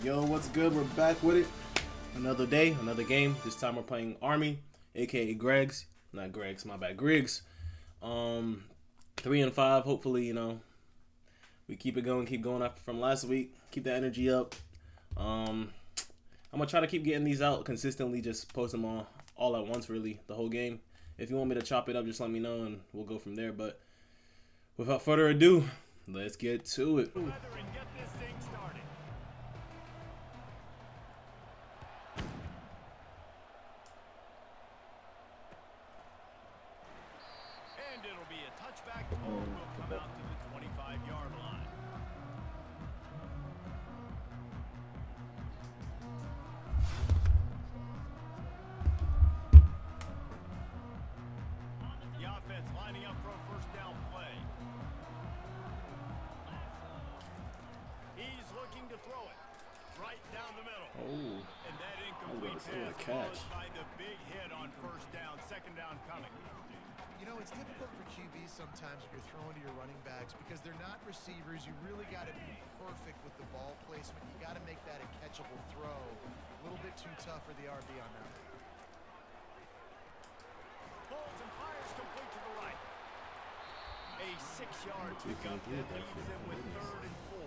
Yo, what's good? We're back with it. Another day, another game. This time we're playing Army, aka Greg's. Not Greg's, my bad. Griggs. 3 and 5. Hopefully, we keep it going, keep going after from last week. Keep the energy up. I'm gonna try to keep getting these out consistently. Just post them all at once, really, the whole game. If you want me to chop it up, just let me know and we'll go from there. But without further ado, let's get to it. Throw it right down the middle. Oh, and that incomplete pass catch by the big hit on first down, second down coming. You know, it's difficult for QBs sometimes when you're throwing to your running backs because they're not receivers. You really got to be perfect with the ball placement. You got to make that a catchable throw. A little bit too tough for the RB on that. Pulls and fires complete to the right. A 6-yard pickup that leaves them with 3rd and 4.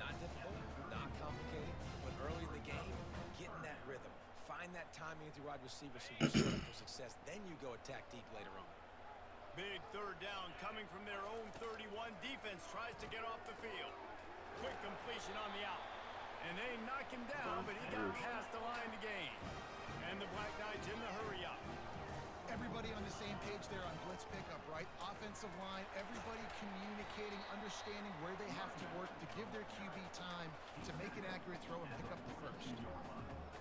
Not difficult, not complicated, but early in the game, getting that rhythm. Find that timing with your wide receiver so you're set up for success. Then you go attack deep later on. Big 3rd down coming from their own 31. Defense tries to get off the field. Quick completion on the out. And they knock him down, but he got past the line to gain. And the Black Knights in the hurry up. Everybody on the same page there on blitz pickup, right? Offensive line, everybody communicating, understanding where they have to work to give their QB time to make an accurate throw and pick up the first.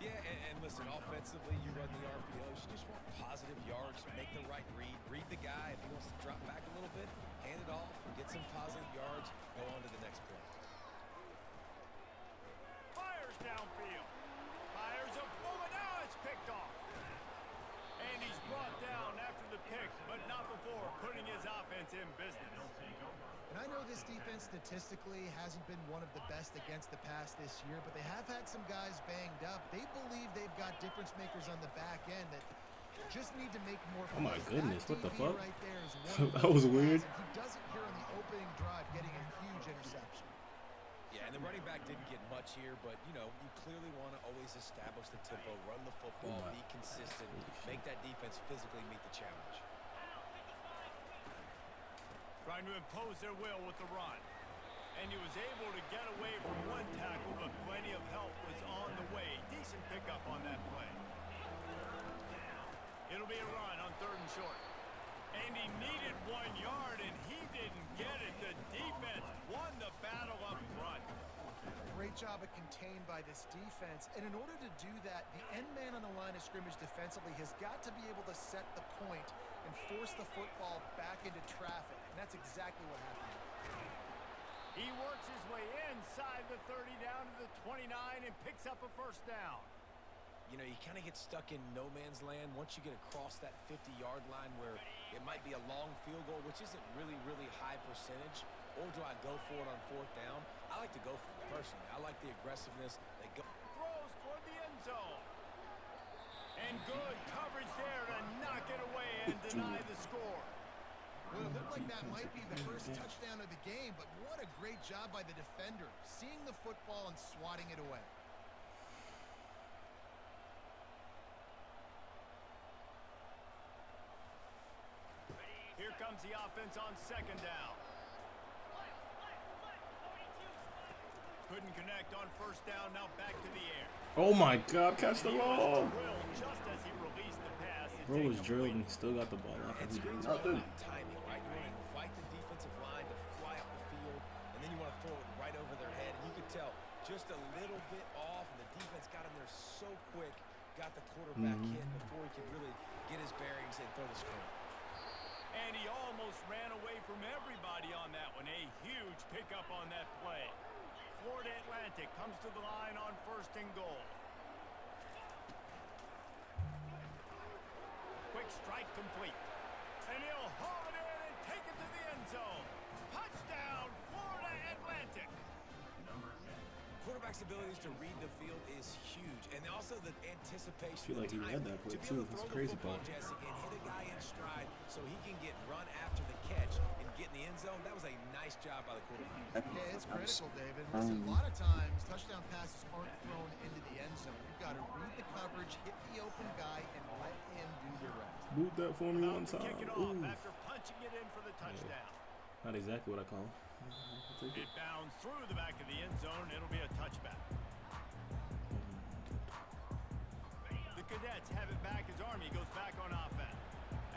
Yeah, and listen, offensively, you run the RPOs. You just want positive yards, make the right read. Read the guy. If he wants to drop back a little bit, hand it off, get some positive yards, go on to the next play. Fires downfield. Fires a bullet. Now it's picked off. And he's brought down after the pick, but not before putting his offense in business. And I know this defense statistically hasn't been one of the best against the pass this year, but they have had some guys banged up. They believe they've got difference makers on the back end that just need to make more plays. Oh my goodness, what the fuck? Right there is one That was weird. he does it here on the opening drive, getting a huge interception. Yeah, and the running back didn't get much here, but, you clearly want to always establish the tempo, run the football, be consistent, make that defense physically meet the challenge. Trying to impose their will with the run. And he was able to get away from one tackle, but plenty of help was on the way. Decent pickup on that play. It'll be a run on 3rd and short. And he needed 1 yard, and he didn't get it. The defense won the battle up front. Great job of contained by this defense. And in order to do that, the end man on the line of scrimmage defensively has got to be able to set the point and force the football back into traffic. And that's exactly what happened. He works his way inside the 30 down to the 29 and picks up a first down. You kind of get stuck in no man's land once you get across that 50-yard line where it might be a long field goal, which isn't really high percentage. Or do I go for it on 4th down? I like to go for it, personally. I like the aggressiveness. They go. Throws for the end zone. And good coverage there to knock it away and deny the score. Well, it looked like that might be the first touchdown of the game, but what a great job by the defender, seeing the football and swatting it away. Here comes the offense on 2nd down. Couldn't connect on 1st down, now back to the air. Oh my God, catch the ball. Just as he released the pass. Bro was drilled and still got the ball. It's Nothing. timing, right? You want to invite the defensive line to fly up the field, and then you want to throw it right over their head. And you could tell just a little bit off, and the defense got him there so quick, got the quarterback hit before he could really get his bearings and throw the screen. And he almost ran away from everybody on that one. A huge pickup on that play. Florida Atlantic comes to the line on 1st and goal. Quick strike complete. And he'll haul it in and take it to the end zone. Touchdown, Florida Atlantic. quarterback's abilities to read the field is huge, and also the anticipation. I feel like he read that play too. That's a crazy play. Jesse, and hit a guy in stride so he can get run after the catch and get in the end zone. That was a nice job by the quarterback. Yeah, it's critical, David. Listen, a lot of times touchdown passes aren't thrown into the end zone. You've got to read the coverage, hit the open guy, and let him do the rest. Boot that for me one time. Kick it off after punching it in for the touchdown. Not exactly what I call. It bounds through the back of the end zone. It'll be a touchback. The Cadets have it back as Army goes back on offense.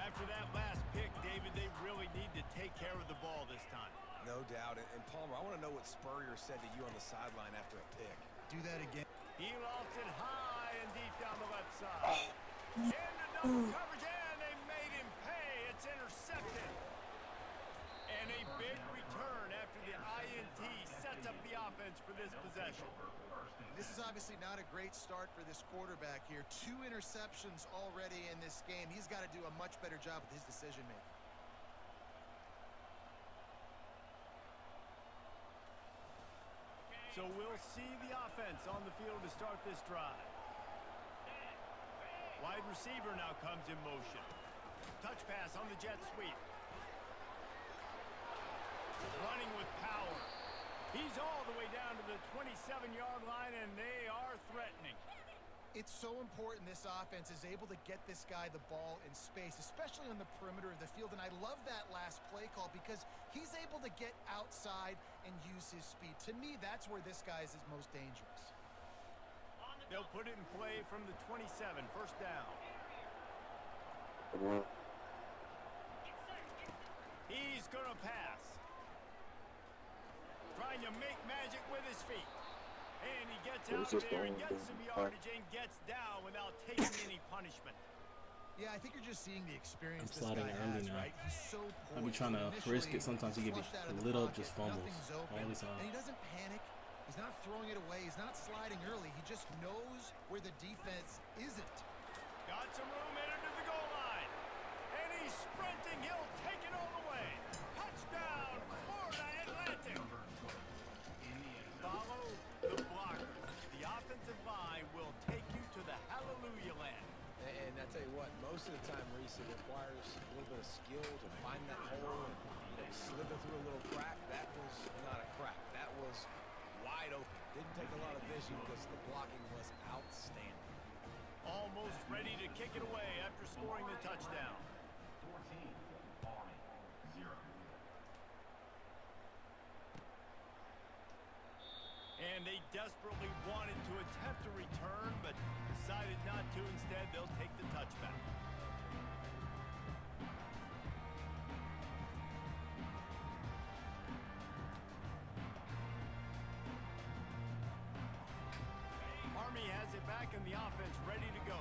After that last pick, David, they really need to take care of the ball this time. No doubt. And Palmer, I want to know what Spurrier said to you on the sideline after a pick. Do that again. He lofts it high and deep down the left side. Into double coverage, and they made him pay. It's intercepted. And a big return after the INT sets up the offense for this possession. This is obviously not a great start for this quarterback here. 2 interceptions already in this game. He's got to do a much better job with his decision-making. So we'll see the offense on the field to start this drive. Wide receiver now comes in motion. Touch pass on the jet sweep. Running with power. He's all the way down to the 27-yard line, and they are threatening. It's so important this offense is able to get this guy the ball in space, especially on the perimeter of the field. And I love that last play call because he's able to get outside and use his speed. To me, that's where this guy is his most dangerous. They'll put it in play from the 27, first down. He's going to pass. Trying to make magic with his feet. And he gets out there and gets some yardage and gets down without taking any punishment. Yeah, I think you're just seeing the experience I'm sliding this guy early has, now. right? He's so I be trying to risk it. Sometimes he get little just fumbles all the time. And he doesn't panic. He's not throwing it away. He's not sliding early. He just knows where the defense isn't. Got some room, entered to the goal line. And he's sprinting. He'll take it all the way. Touchdown, Florida Atlantic. Follow the blockers. The offensive line will take you to the hallelujah land. And I tell you what, most of the time, Reese, it requires a little bit of skill to find that hole and slither through a little crack. That was not a crack. That was wide open. Didn't take a lot of vision because the blocking was outstanding. Almost ready to kick it away after scoring the touchdown. And they desperately wanted to attempt a return, but decided not to. Instead, they'll take the touchback. Army has it back in the offense, ready to go.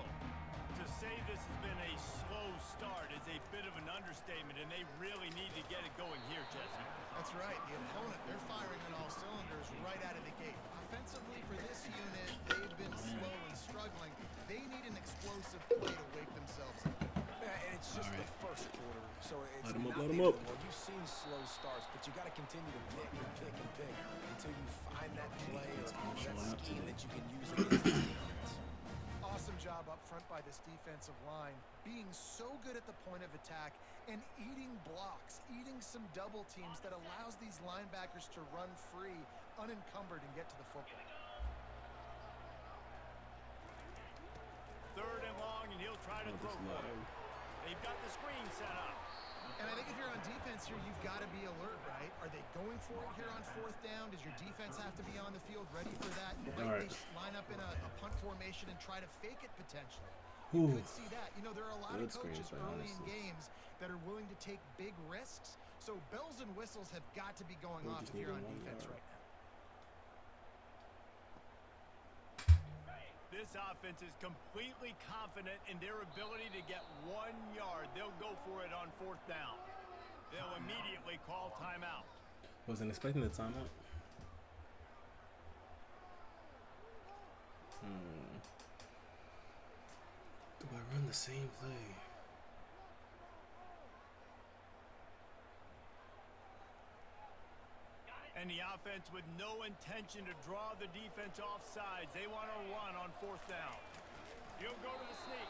To say this has been a slow start is a bit of an understatement, and they really need to get it going here, Jesse. That's right. The opponent, they're firing on all cylinders right out of the gate. Offensively, for this unit, they've been slow and struggling. They need an explosive play to wake themselves up. Yeah, and it's just the first quarter, so it's Let him not up, let the him end up. of the world. You've seen slow starts, but you got to continue to pick and pick and pick until you find that play or that scheme that you can use against the defense. Awesome job up front by this defensive line, being so good at the point of attack and eating blocks, eating some double teams that allows these linebackers to run free, unencumbered, and get to the football. Third and long, and he'll try to throw for it. They've got the screen set up. And I think if you're on defense here, you've got to be alert, right? Are they going for it here on fourth down? Does your defense have to be on the field ready for that? Might they line up in a punt formation and try to fake it potentially? You could see that. You know, there are a lot of coaches early in games that are willing to take big risks. So bells and whistles have got to be going off if you're on defense right now. This offense is completely confident in their ability to get 1 yard. They'll go for it on fourth down. They'll immediately call timeout. Wasn't expecting the timeout. Do I run the same play? And the offense with no intention to draw the defense off sides. They want to run on 4th down. He'll go to the sneak.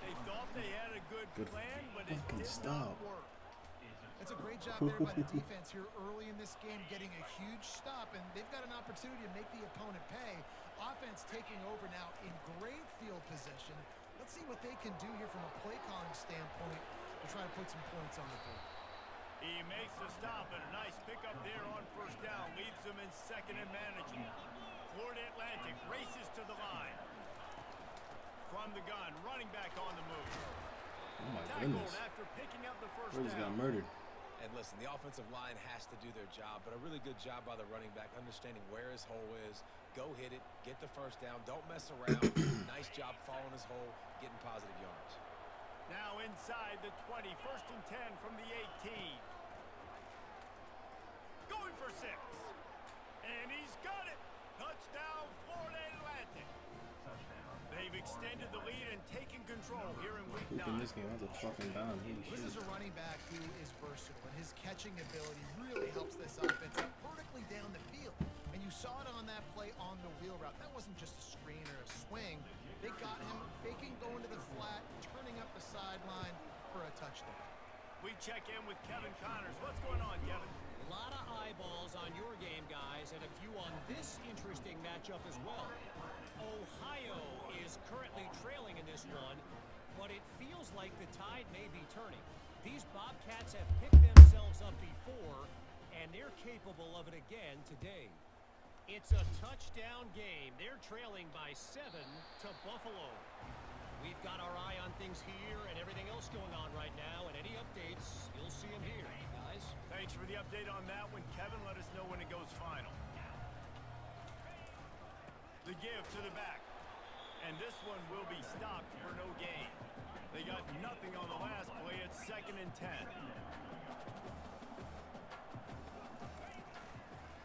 They thought they had a good plan, but it did not work. It's a great job there by the defense here early in this game, getting a huge stop, and they've got an opportunity to make the opponent pay. Offense taking over now in great field position. Let's see what they can do here from a play calling standpoint to try to put some points on the board. He makes the stop, and a nice pickup there on 1st down. Leaves them in 2nd and manageable. Florida Atlantic races to the line. From the gun, running back on the move. Oh my Tackled goodness. after picking up the 1st Brady down. got murdered. And listen, the offensive line has to do their job, but a really good job by the running back, understanding where his hole is. Go hit it, get the 1st down, don't mess around. Nice job following his hole, getting positive yards. Now inside the 20, 1st and 10 from the 18. Going for 6. And he's got it. Touchdown, Florida Atlantic. They've extended the lead and taken control here in week 9. In this game, that's a fucking dime. This is a running back who is versatile, and his catching ability really helps this offense out vertically down the field. And you saw it on that play on the wheel route. That wasn't just a screen or a swing. They got him faking, going to the flat, turning up the sideline for a touchdown. We check in with Kevin Connors. What's going on, Kevin? A lot of eyeballs on your game, guys, and a few on this interesting matchup as well. Ohio is currently trailing in this one, but it feels like the tide may be turning. These Bobcats have picked themselves up before, and they're capable of it again today. It's a touchdown game. They're trailing by 7 to Buffalo. We've got our eye on things here and everything else going on right now, and any updates, you'll see them here, guys. Thanks for the update on that one, Kevin. Let us know when it goes final. The give to the back. And this one will be stopped for no gain. They got nothing on the last play. It's 2nd and 10.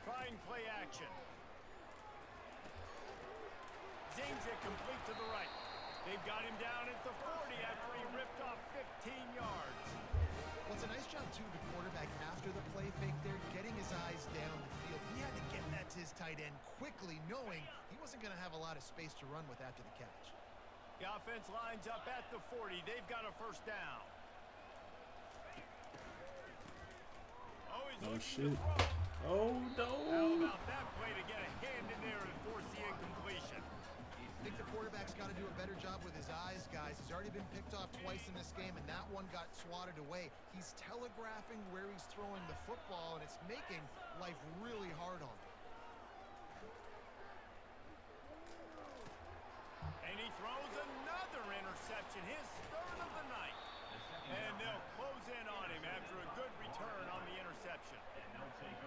Trying play action. Zings it complete to the right. They've got him down at the 40 after he ripped off 15 yards. Well, it's a nice job, too, the quarterback after the play fake there, getting his eyes down the field. He had to get that to his tight end quickly, knowing he wasn't going to have a lot of space to run with after the catch. The offense lines up at the 40. They've got a 1st down. Oh, he's looking to throw. Oh, no. How about that play to get a hand in there and force the incompletion? I think the quarterback's got to do a better job with his eyes, guys. He's already been picked off twice in this game, and that one got swatted away. He's telegraphing where he's throwing the football, and it's making life really hard on him. And he throws another interception, his 3rd of the night. And they'll close in on him after a good return on the interception.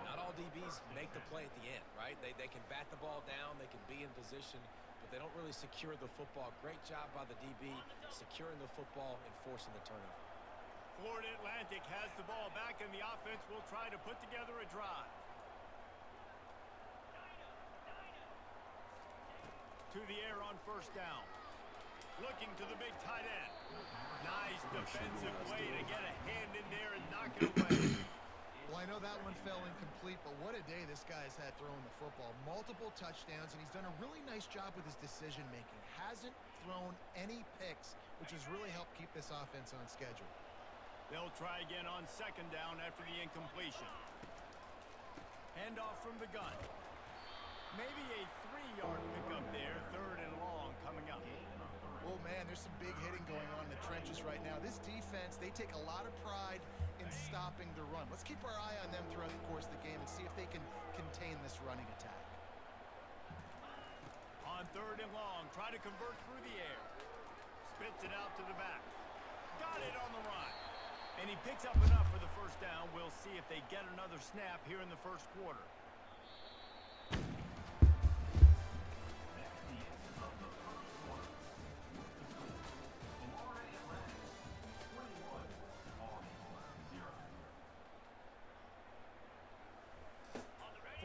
Not all DBs make the play at the end, right? They can bat the ball down, they can be in position, but they don't really secure the football. Great job by the DB securing the football and forcing the turnover. Florida Atlantic has the ball back, and the offense will try to put together a drive. To the air on 1st down. Looking to the big tight end. Nice defensive play to get a hand in there and knock it away. Well, I know that one fell incomplete, but what a day this guy's had throwing the football. Multiple touchdowns, and he's done a really nice job with his decision-making. Hasn't thrown any picks, which has really helped keep this offense on schedule. They'll try again on 2nd down after the incompletion. Handoff from the gun. Maybe a 3-yard pickup there, 3rd and long coming up. Oh, man, there's some big hitting going on in the trenches right now. This defense, they take a lot of pride in stopping the run. Let's keep our eye on them throughout the course of the game and see if they can contain this running attack. On 3rd and long, try to convert through the air. Spits it out to the back. Got it on the run. And he picks up enough for the 1st down. We'll see if they get another snap here in the 1st quarter.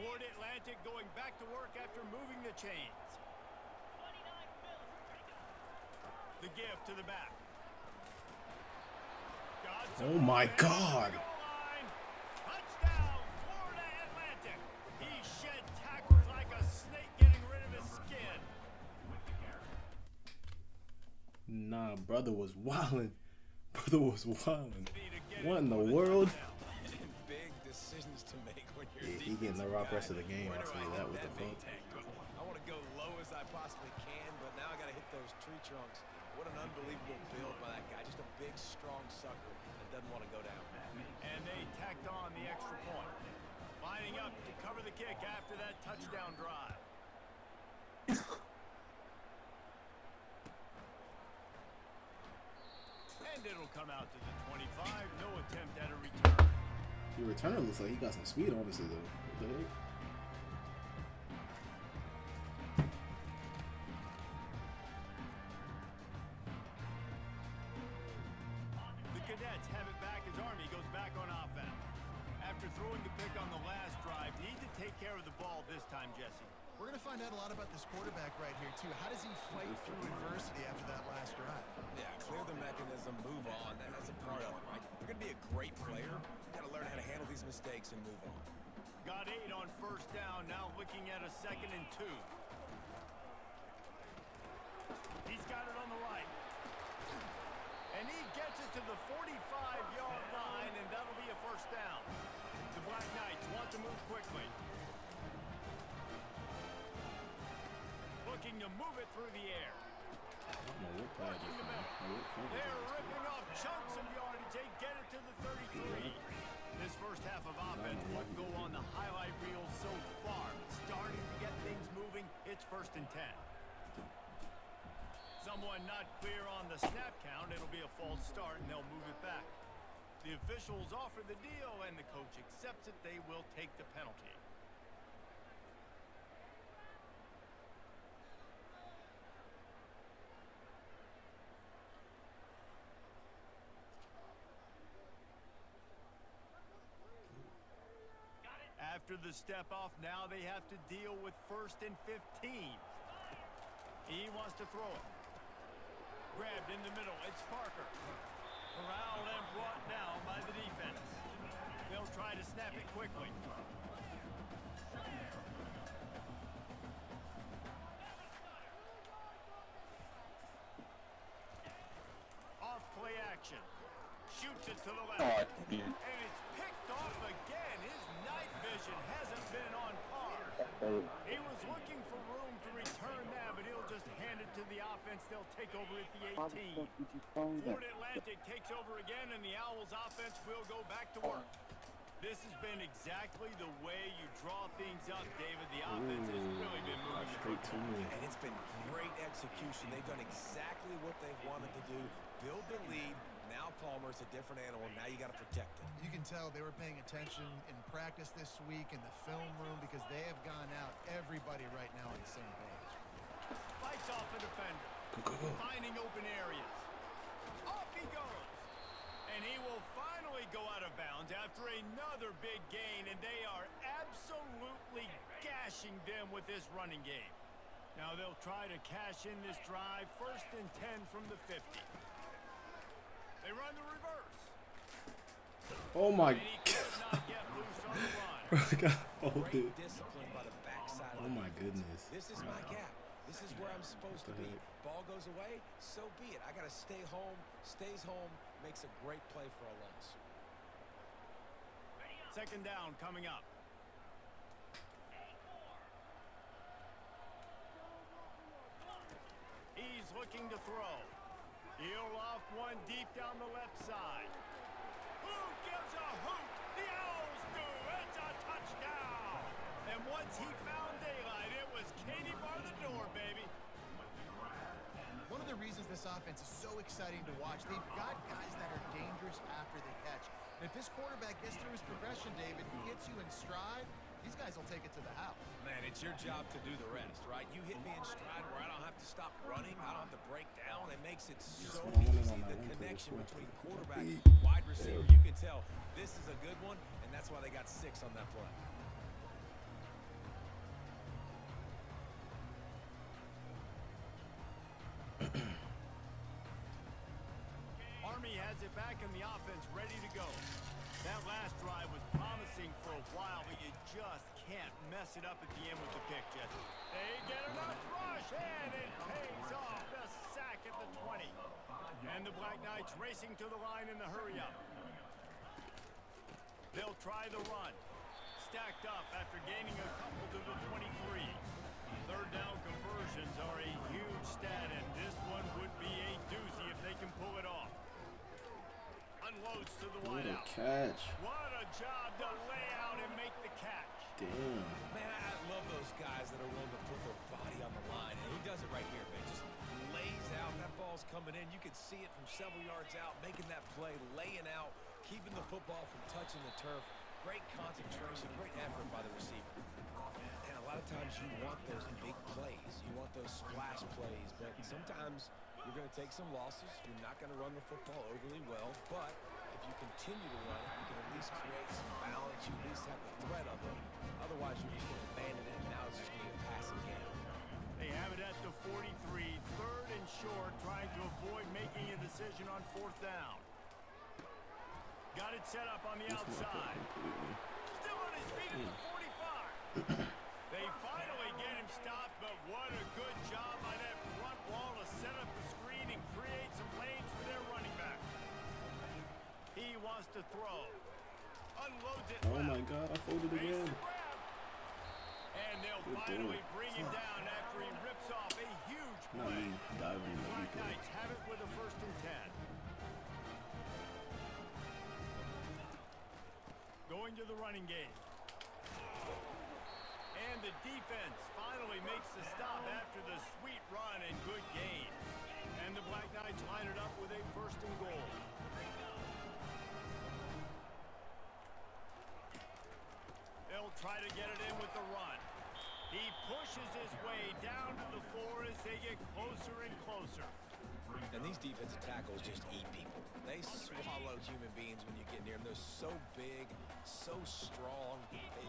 Florida Atlantic going back to work after moving the chains. The give to the back. Oh my God. Touchdown, Florida Atlantic. He Brother was wilding. Brother was wilding. What in the world? Big decisions to make when you're Yeah, he getting the rock rest of the game. I'll tell you that. What the fuck? I want to go low as I possibly can, but now I got to hit those tree trunks. What an unbelievable build by that guy. Just a big, strong sucker that doesn't want to go down. And they tacked on the extra point. Lining up to cover the kick after that touchdown drive. And it'll come out to the 25. No attempt at a return. Your returner looks like he got some speed, obviously, though. What the heck? The Cadets have it back as Army goes back on offense. After throwing the pick on the last drive, need to take care of the ball this time, Jesse. We're going to find out a lot about this quarterback right here, too. How does he fight through adversity after that last drive? Yeah, clear the mechanism, move on. That's a part of it, right? If you're going to be a great player, you got to learn how to handle these mistakes and move on. Got 8 on first down, now looking at a 2nd and 2. He's got it on the right. And he gets it to the 45-yard line, and that'll be a first down. The Black Knights want to move quickly. Looking to move it through the air. Working the middle. They're ripping off chunks of yardage. They get it to the 33. This first half of offense won't go on the highlight reel so far. Starting to get things moving. It's 1st and 10. Someone not clear on the snap count. It'll be a false start, and they'll move it back. The officials offer the deal, and the coach accepts it. They will take the penalty. After the step off, now they have to deal with 1st and 15. He wants to throw it. Grabbed in the middle. It's Parker. Corralled and brought down by the defense. They'll try to snap it quickly. Off play action. Shoots it to the left. And it's picked off again. His night vision hasn't been on par. He was looking for room to return that, but he'll just hand it to the offense. They'll take over at the 18. Florida Atlantic takes over again, and the Owls offense will go back to work. This has been exactly the way you draw things up, David. The offense has really been moving the football. And it's been great execution. They've done exactly what they've wanted to do. Build the lead. Now Palmer's a different animal. Now you got to protect him. You can tell they were paying attention in practice this week in the film room because they have gone out, everybody right now on the same page. Fights off a defender. Finding open areas. Off he goes. And he will finally go out of bounds after another big gain, and they are absolutely gashing them with this running game. Now they'll try to cash in this drive. 1st and 10 from the 50. They run the reverse. Oh my And he could not get loose on the run. God. Got folded. Great discipline by the backside of Oh the my defense. goodness. This is my gap. This is where I'm supposed to be. Ball goes away, so be it. I got to stay home. Stays home, makes a great play for a loss. 2nd down coming up. He's looking to throw. He'll off one deep down the left side. Who gives a hoot? The Owls do. It's a touchdown. And once he found daylight, it was Katie bar the door, baby. One of the reasons this offense is so exciting to watch, they've got guys that are dangerous after they catch. And if this quarterback gets through his progression, David, he hits you in stride, these guys will take it to the house. Man, it's your job to do the rest, right? You hit me in stride where I don't have to stop running. I don't have to break down. It makes it so easy. The connection between quarterback and wide receiver, you can tell this is a good one, and that's why they got 6 on that play. Army has it back in the offense, ready to go. That last drive was promising for a while, but you just can't mess it up at the end with the pick, Jesse. They get enough rush, and it pays off. The sack at the 20. And the Black Knights racing to the line in the hurry-up. They'll try the run. Stacked up after gaining a couple to the 23. Third down conversions are a huge stat, and this one would be a doozy if they can pull it off. Unloads to the wideout. Catch. What a job to lay out and make the catch. Damn. Man, I love those guys that are willing to put their body on the line, and he does it right here, man. Just lays out. That ball's coming in. You can see it from several yards out, making that play, laying out, keeping the football from touching the turf. Great concentration, great effort by the receiver. And a lot of times you want those big plays. You want those splash plays, but sometimes you're going to take some losses. You're not going to run the football overly well, but if you continue to run it, you can at least create some balance. You at least have the threat of it. Otherwise, you're just going to abandon it, and now it's just going to be a passing game. They have it at the 43, third and short, trying to avoid making a decision on fourth down. Got it set up on the outside. Still on his feet at the 45. They finally get him stopped, but what a good job by that front wall to set up the screen and create some lanes for their running back. He wants to throw. Unloads it. Oh my God, I folded again. And they'll finally bring him down after he rips off a huge Not play. me diving. Black Knights have it with a 1st and 10. Going to the running game. And the defense finally makes the stop after the sweet run and good gain. And the Black Knights line it up with a 1st and goal. They'll try to get it in with the run. He pushes his way down to the floor as they get closer and closer. And these defensive tackles just eat people. They swallow human beings when you get near them. They're so big, so strong.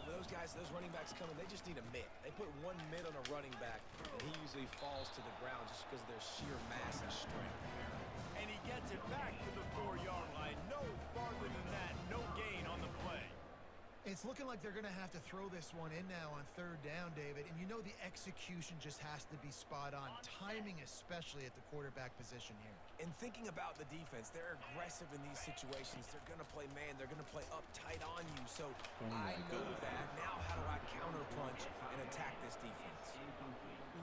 Those guys, those running backs coming, they just need a mitt. They put one mitt on a running back, and he usually falls to the ground just because of their sheer mass and strength. And he gets it back to the 4-yard line. No farther than that. No gain on the play. It's looking like they're going to have to throw this one in now on third down, David. And you know the execution just has to be spot on. Timing especially at the quarterback position here. And thinking about the defense, they're aggressive in these situations. They're going to play man. They're going to play uptight on you. So I know that. Now how do I counterpunch and attack this defense?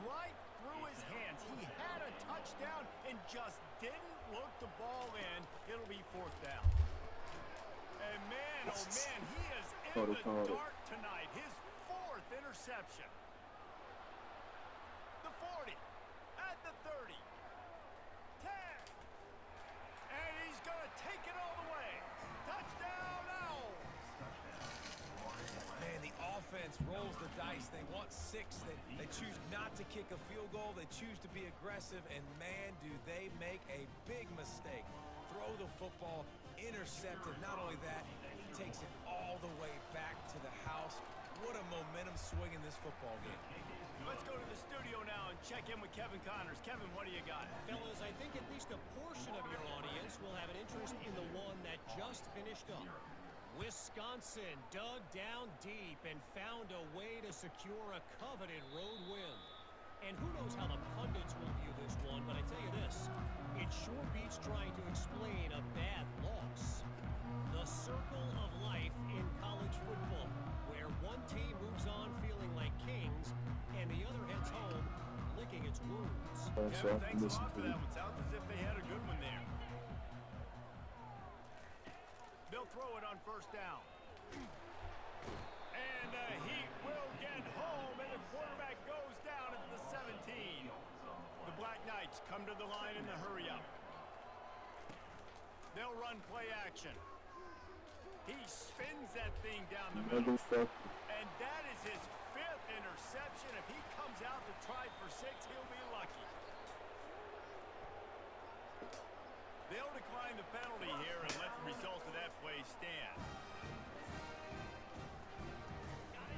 Right through his hands. He had a touchdown and just didn't look the ball in. It'll be 4th down. And man, oh man, he is in the dark tonight. His 4th interception. The 40, at the 30, 10, and he's going to take it all the way. Touchdown, Owls. Man, the offense rolls the dice. They want 6. They choose not to kick a field goal. They choose to be aggressive, and man, do they make a big mistake. Throw the football. Intercepted. Not only that, he takes it all the way back to the house. What a momentum swing in this football game. Let's go to the studio now and check in with Kevin Connors. Kevin, what do you got? Fellas, I think at least a portion of your audience will have an interest in the one that just finished up. Wisconsin dug down deep and found a way to secure a coveted road win. And who knows how the pundits will view this one, but I tell you this, it sure beats trying to explain a bad loss. The circle of life in college football, where one team moves on feeling like kings, and the other heads home licking its wounds. Kevin, thanks a lot for that one. Sounds as if they had a good one there. They'll throw it on 1st down. And the Heat will get home, and the quarterback goes down at the 17. The Black Knights come to the line in the hurry-up. They'll run play action. He spins that thing down the middle. And that is his 5th interception. If he comes out to try for 6, he'll be lucky. They'll decline the penalty here and let the result of that play stand.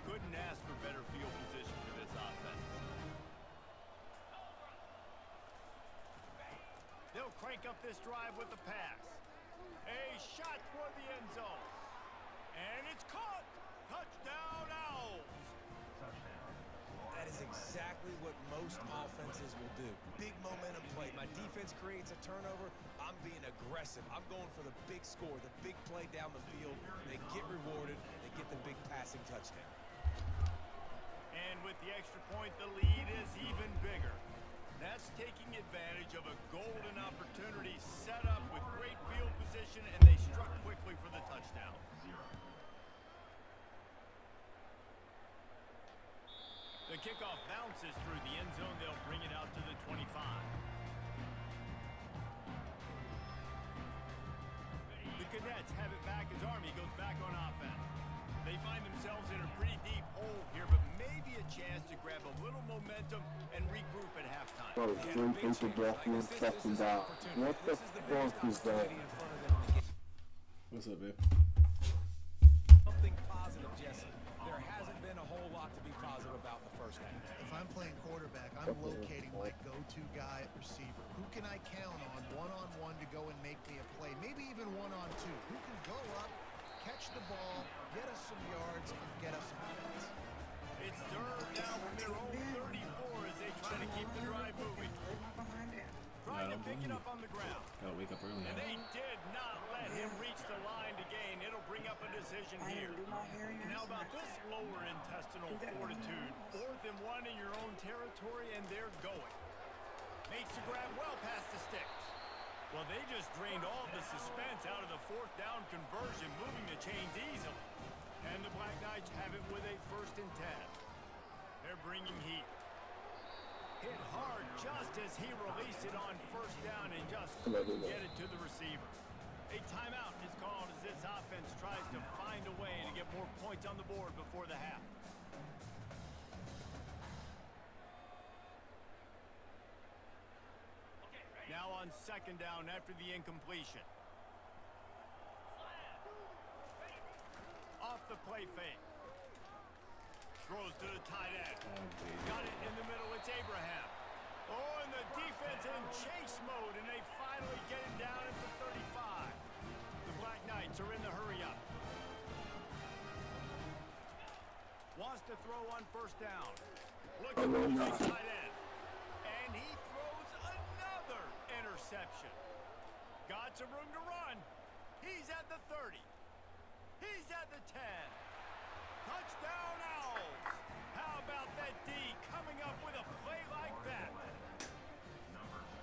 Couldn't ask for better field position for this offense. They'll crank up this drive with the pass. A shot toward the end zone. And it's caught. Touchdown, Owls. That is exactly what most offenses will do. Big momentum play. My defense defense creates a turnover, I'm being aggressive. I'm going for the big score, the big play down the field. They get rewarded. They get the big passing touchdown. And with the extra point, the lead is even bigger. That's taking advantage of a golden opportunity set up with great field position, and they struck quickly for the touchdown. The kickoff bounces through the end zone. They'll bring it out to the 25. The Cadets have it back as Army goes back on offense. They find themselves in a pretty deep hole here, but maybe a chance to grab a little momentum and regroup at halftime. Bro, drink into breath, checking out. What the fuck is that? What's up, babe? Something positive, Jesse. There hasn't been a whole lot to be positive about in the first half. If I'm playing quarterback, I'm locating my go-to guy at receiver. Who can I count on one-on-one to go and make me a play? Maybe even one-on-two. Who can go up, catch the ball, get us some yards, and get us some points? It's third down from their own 34 as they try to keep the drive moving. Trying to pick it up on the ground. Gotta wake up early. And they did not let him reach the line to gain. It'll bring up a decision here. And how about this lower intestinal fortitude? 4th and 1 in your own territory, and they're going. Makes the grab well past the sticks. Well, they just drained all the suspense out of the 4th down conversion, moving the chains easily. And the Black Knights have it with a 1st and 10. They're bringing heat. Hit hard just as he released it on 1st down and just get it to the receiver. A timeout is called as this offense tries to find a way to get more points on the board before the half. Now on 2nd down after the incompletion. Off the play fake. Throws to the tight end. Got it in the middle. It's Abraham. Oh, and the defense in chase mode, and they finally get him down at the 35. The Black Knights are in the hurry up. Wants to throw on 1st down. Looking for the tight end. And he throws another interception. Got some room to run. He's at the 30. He's at the 10. Touchdown Owls! How about that D coming up with a play like that?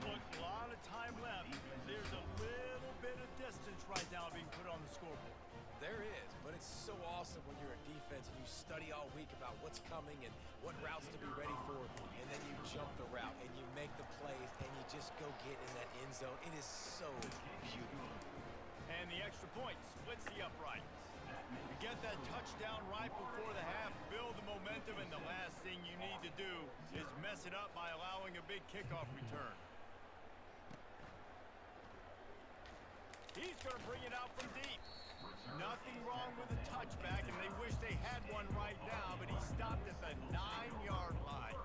Look, a lot of time left. There's a little bit of distance right now being put on the scoreboard. There is, but it's so awesome when you're a defense and you study all week about what's coming and what routes to be ready for, and then you jump the route and you make the plays and you just go get in that end zone. It is so beautiful. And the extra point splits the uprights. You get that touchdown right before the half, build the momentum, and the last thing you need to do is mess it up by allowing a big kickoff return. He's going to bring it out from deep. Nothing wrong with a touchback, and they wish they had one right now, but he stopped at the 9-yard line.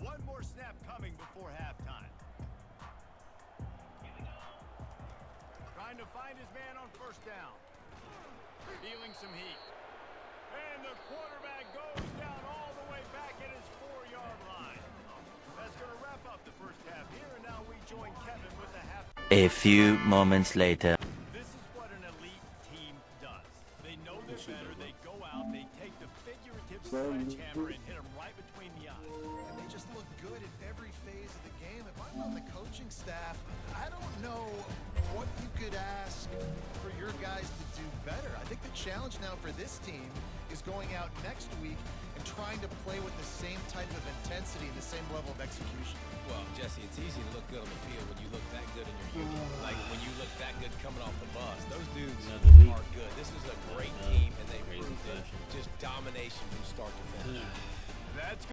One more snap coming before halftime. Trying to find his man on 1st down. Feeling some heat. And the quarterback goes down all the way back at his 4-yard line. That's going to wrap up the first half here, and now we join Kevin with the half. A few moments later. This is what an elite team does. They know they're better. They go out, they take the figurative sledgehammer and hit them right between the eyes. And they just look good at every phase of the game. If I'm on the coaching staff, I don't know what you could ask for your guys to do better. I think the challenge now for this team is going out next week and trying to play with the same type of intensity and the same level of execution. Well, Jesse, it's easy to look good on the field when you look that good in your union. Like when you look that good coming off the bus. Those dudes are good. This is a great team, and they proved it. Just domination from start to finish. That's